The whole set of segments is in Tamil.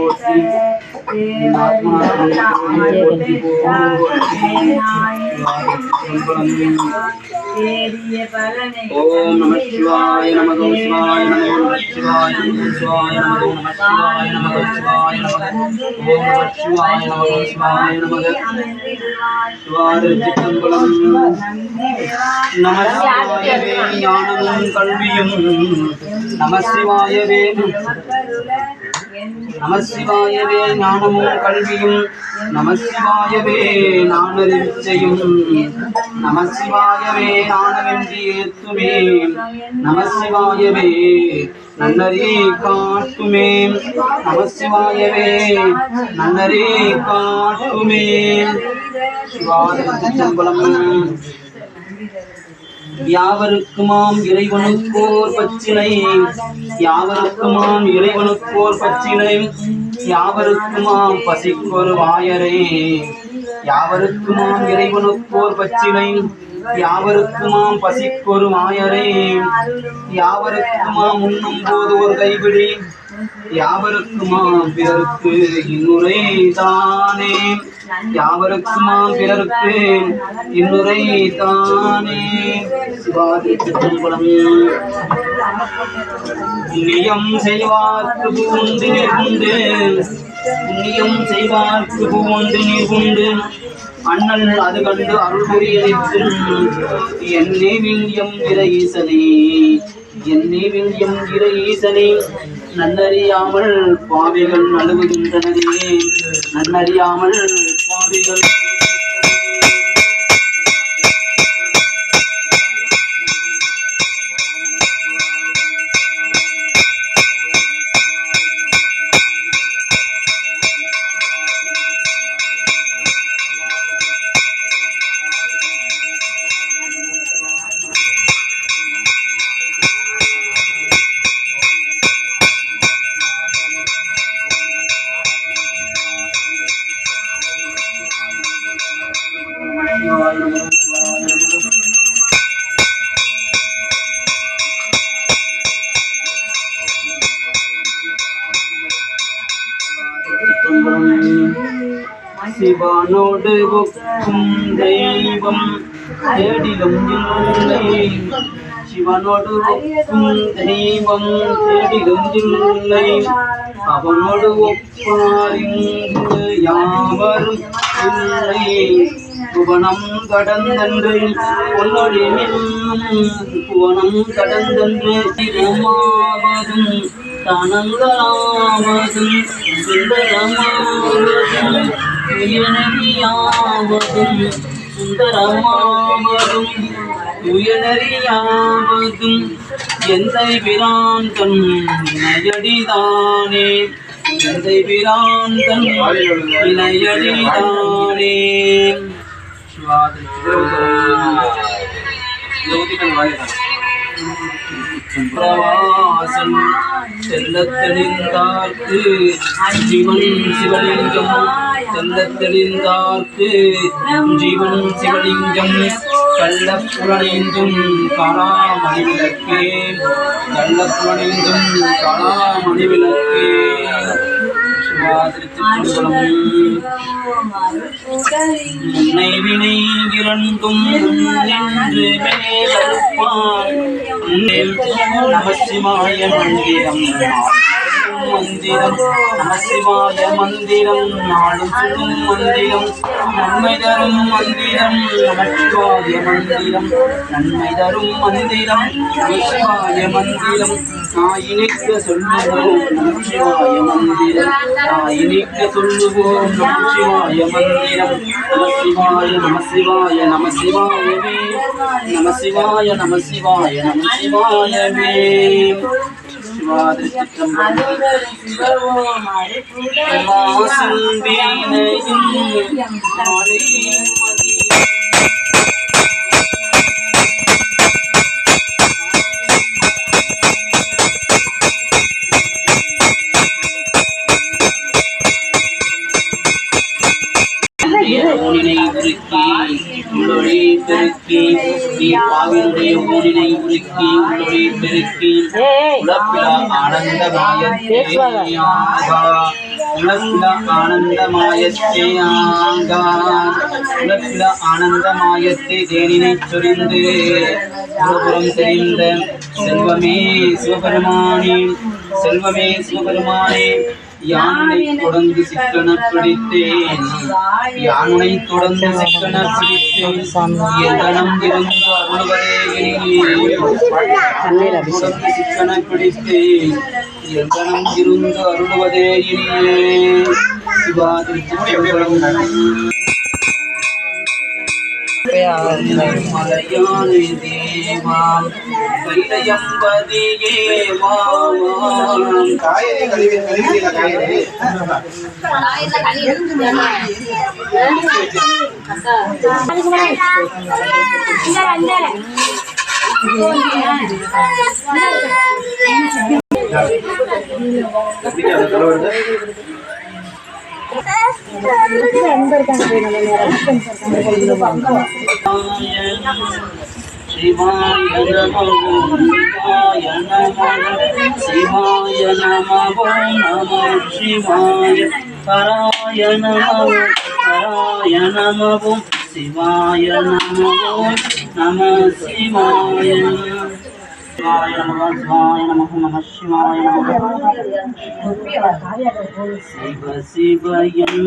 போற்றி ஓம் நம சிவாய நம சிவாய நம சிவாய சிவாய நம சிவாய நம சிவாய நம ஓம் சிவாய நம சிவாய நம நமசிவாயவே ஞானமும் கல்வியும் நமசிவாயவே நமசிவாயவே ஞானமும் கல்வியும் நமசிவாயவே நானறிவிச்சையும் நமசிவாயவே நானவின்றி ஏத்துமே நமசிவாயவே நன்னரே காட்டுமே நமசிவாயவே நன்னரே காட்டுமே சிவாதிச்சம்பலம் யாவருக்குமாம் இறைவனுக்கோர் பச்சிலை யாவருக்குமாம் இறைவனுக்கோர் பச்சிலை யாவருக்குமாம் பசிக்கொரு வாயரே யாவருக்குமாம் இறைவனுக்கோர் பச்சிலை யாவருக்குமாம் பசிக்கொரு வாயரே யாவருக்குமாம் உண்ணும் போது ஒரு கைபிடி யாவருக்குமாம் பிறருக்கு இன்னுரை தானே யாவருக்குமாம் பிறருக்கு இன்னுரை தானே சிவாதிச்சம்பலம் புண்ணியம் செய்வார்க்கு பூந்து நிற்குண்டு புண்ணியம் செய்வார்க்கு பூந்து நிற்குண்டு அண்ணன் அது கண்டு அருள் புரியலிக்கும் என்னே வில்யம் இறை ஈசனே என்னே வில்யம் இறை ஈசனே நன்னறியாமல் பாவிகள் நழுவுகின்றனரே நன்னறியாமல் பாவிகள் சிவனோடு ஒக்கும் தெய்வம் தேடிலும் இல்லை சிவனோடு ஒக்கும் தெய்வம் தேடிலும் இல்லை அவனோடு ஒப்பாரிங்கு யாவரும் இல்லை புவனம் கடந்தன்று பொன்னொழி நின்னும் புவனம் கடந்தன்று திருமாவதும் தனங்களாவதும் சுந்தரமாவதும் உயனறியாவதும் சுந்தரமாவதும் உயனறியாவதும் எந்தை பிரான் தன் இணையடிதானே எந்தை பிரான் தன் இணையடிதானே பிரவாசன் செல்லத் தெளிந்தார்க்கு ஜீவன் சிவலிங்கம் செல்லத் தெளிந்தார்க்கு ஜீவன் சிவலிங்கம் கள்ளப்புலனைந்தும் காணாமணி விளக்கே கள்ளப்புலனைந்தும் காணாமணி விளக்கே முன்னை வினை இரண்டும் நின்று மேலப்பான் நமசிவாய மந்திரம் மந்திரம் நமசிவாய மந்திரம் நாளும் சுடும் மந்திரம் நன்மை தரும் மந்திரம் நமசிவாய மந்திரம் நன்மை தரும் மந்திரம் நமசிவாய மந்திரம் நாயினிக்க சொல்லுவோம் நமசிவாய மந்திரம் நாயினிக்க சொல்லுவோம் நமசிவாய மந்திரம் நமசிவாய நமசிவாய நமசிவாயவே நமசிவாய நமசிவாய நமசிவாயவே ஊனினை உருக்கி உள்ளொளி பெருக்கி நீ பாவினுடைய ஊனினை உருக்கி உள்ளொளி பெருக்கி உழப்பிலா ஆனந்தமாய உலகில ஆனந்தமாயத்தே ஆங்கான் உலகில ஆனந்தமாயத்தே தேனினை சொரிந்து புறபுறம் தெரிந்த செல்வமே சிவபெருமானே செல்வமே சிவபெருமானே யானை தொடர்ந்து சிக்கன பிடித்தேன் யானை தொடர்ந்து சிக்கன பிடித்தேன் எதனம் இருந்து அருள்வதே தொடர்ந்து சிக்கன பிடித்தேன் எதனம் இருந்து அருள்வதே இனியே மலையானே தேவாம் கைலயம்பதியே மாம் காயரே கலிவில காயரே சிவாய நமோ சிவாய நமோ சிவாய நமோ நமோ சிவாய பராய நமோ பராய நமோ சிவாய நமோ நம சிவாய சிவாய நமோ சிவாய நமோ நம சிவாய நமோ சிவ சிவயம்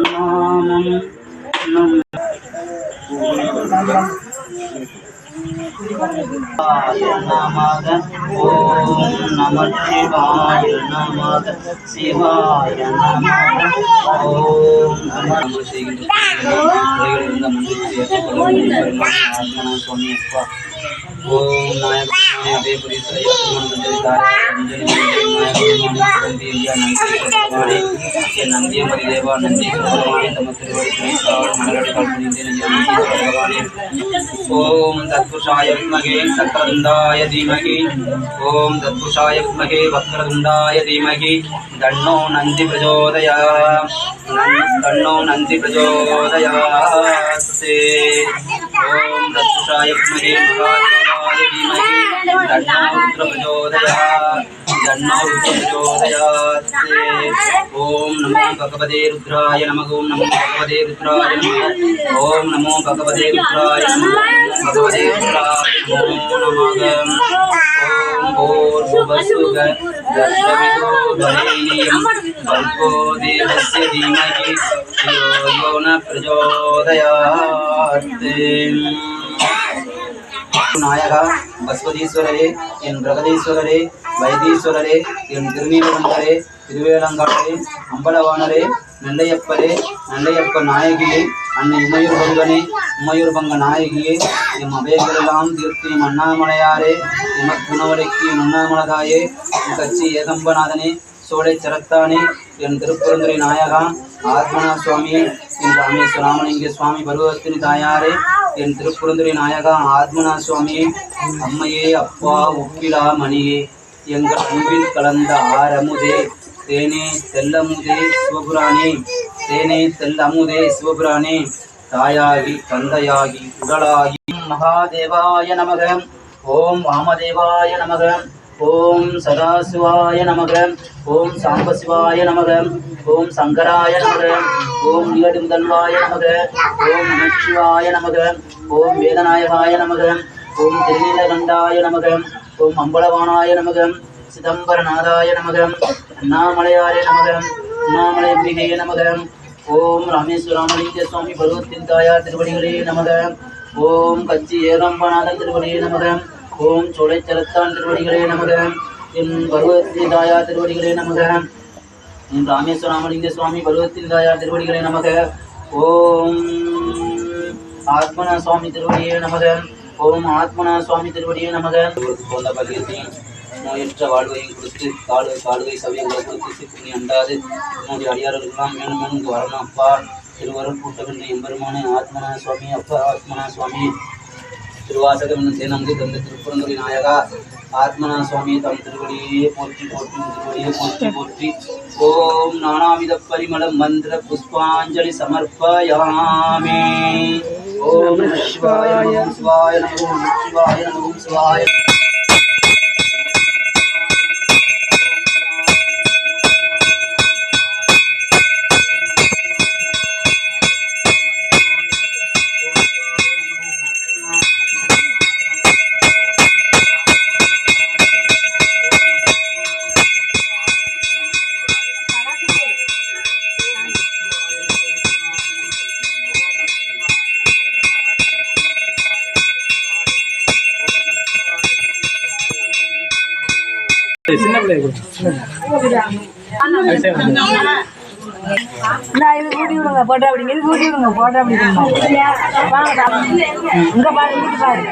நாமம் நம் நமக ஓம் நம சிவாய நமக சிவாய நமக ஓம் நம சுவாமி அப்பா ஓம் நாயகே நந்தியமதி தேவா நந்தி ஓம் தத்புருஷாய வித்மகே சக்கரதுண்டாய தீமகி ஓம் தத்புருஷாய வித்மகே வக்ரதுண்டாய தீமகி தன்னோ நந்தி பிரச்சோதயாத் தன்னோ நந்தி பிரச்சோதயாத் ஓம் தத்புருஷாய வித்மகே மகாதேவாய தீமகி தன்னோ ருத்ர பிரச்சோதயாத் தன்னோ ருத்ர பிரச்சோதயாத் ஓம் நமோ பகவதே ருத்ராய நமः ஓம் நமோ பகவதே ருத்ராய நமः ஓம் நமோ பகவதே ருத்ராய நமः பகவதே ருத்ராய நமः ஓம் பூர்வசுக தர்ஷமிதோ பரேணியம் பர்கோ தேவஸ்ய தீமஹி யோ யோ ந பிரச்சோதயாத் நாயகா பஸ்வதீஸ்வரரே என் பிரகதீஸ்வரரே வைத்தீஸ்வரரே என் திருநீலகண்டரே திருவேலங்காடரே அம்பலவாணரே நெல்லையப்பரே நெல்லையப்ப நாயகியே அன்னை உமையூர்பங்கனே உமையூர்பங்க நாயகியே எம் அபயங்களெல்லாம் தீர்த்து எம் அண்ணாமலையாரே எமக்குணவரைக்கு அண்ணாமலதாயே என் கட்சி ஏகம்பநாதனே சோலை சரத்தானே என் திருப்பரந்துரை நாயகா ஆத்மனா சுவாமி என் ராமேஸ்வராமலிங்க சுவாமி பருவத்தினி தாயாரே என் திருப்பரந்துரை நாயகா ஆத்மனா சுவாமியே அம்மையே அப்பா உப்பிலா மணியே எங்கள் அன்பில் கலந்த ஆரமுதே தேனே தெல்லமுதே சிவபுராணே தேனே தெல்லமுதே சிவபுராணே தாயாகி தந்தையாகி உடலாகி மகாதேவாய நமக ஓம் வாமதேவாய நமக ஓம் சதாசிவாய நமக ஓம் சாம்பசிவாய நமக ஓம் சங்கராய நமக ஓம் நிகடுமுதல்வாய நமக ஓம் நமச்சிவாய நமக ஓம் வேதநாயகாய நமக ஓம் திருநீலகண்டாய நமக ஓம் அம்பலவானாய நமக சிதம்பரநாதாய நமக அண்ணாமலையாய நமக அண்ணாமலையே நமக ஓம் ராமேஸ்வராமலிங்க சுவாமி பருவத்தின் தாயார் திருவடிகளே நமக ஓம் கச்சி ஏகம்பநாதன் திருவடியே நமக ஓம் சோலைச்சரத்தான் திருவடிகளே நமக என் பருவத்தின் தாயார் திருவடிகளே நமக என் ராமேஸ்வராமலிங்க சுவாமி பருவத்தின் தாயார் திருவடிகளே நமக ஓம் ஆத்மனா சுவாமி திருவடியே நமக ஓம் ஆத்மனா சுவாமி திருவடியே நமக போன்ற பகிர்ந்தையும் நோயற்ற வாழ்வையும் கொடுத்து காலுகை சவியங்களை கொடுத்து சிப்புணி அண்டாது என்னுடைய அடியார்களுக்கெல்லாம் மேலும் மேலும் இங்கு வரணும் அப்பா திருவருள் கூட்டமென்ற எம்பெருமானே ஆத்மனா சுவாமி அப்பா ஆத்மனா சுவாமி திருவாசகம் என்னும் தேனங்கு தந்த திருப்பரந்துரை நாயகா ஆத்மனா சுவாமி தம் திருவடியே போற்றி போற்றி திருவடியே போற்றி போற்றி ஓம் நானாவித பரிமளம் மந்திர புஷ்பாஞ்சலி சமர்ப்பயாமே ஓம் நம சிவாய நம சிவாய நம சிவாய நம சிவாய சின்ன பிள்ளை நான் இது கூட்டி விடுங்க போட்டா அப்படிங்க இது கூட்டி விடுங்க போட்டா அப்படிங்க வாங்க இங்க பாரு இங்க பாரு